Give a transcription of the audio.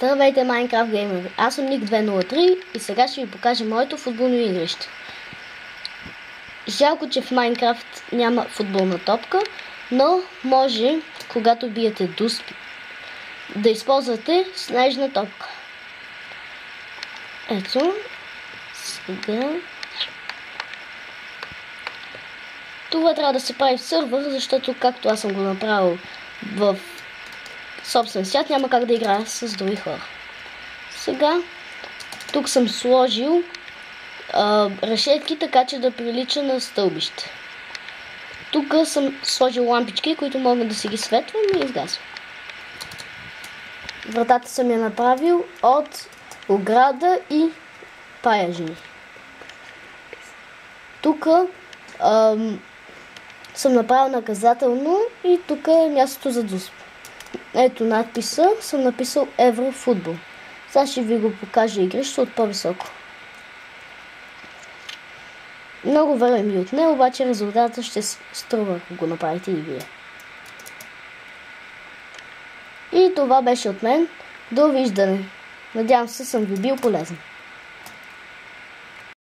Здравейте, Майнкрафт геймери! Аз съм Ник203 и сега ще ви покажа моето футболно игрище. Жалко, че в Майнкрафт няма футболна топка, но може, когато биете дусп, да използвате снежна топка. Ето, сега... Това трябва да се прави в сървър, защото както аз съм го направил в собствен свят, няма как да играя с други хора. Сега, тук съм сложил решетки, така че да прилича на стълбище. Тук съм сложил лампички, които могат да си ги светвам и изгасвам. Вратата съм я направил от ограда и паяжини. Тук съм направил наказателно и тук е мястото за дусп. Ето надписа, съм написал Еврофутбол. Сега ще ви го покажа игрището от по-високо. Много време ми отне, обаче резултатът ще струва, ако го направите и вие. И това беше от мен. Довиждане. Надявам се, съм ви бил полезен.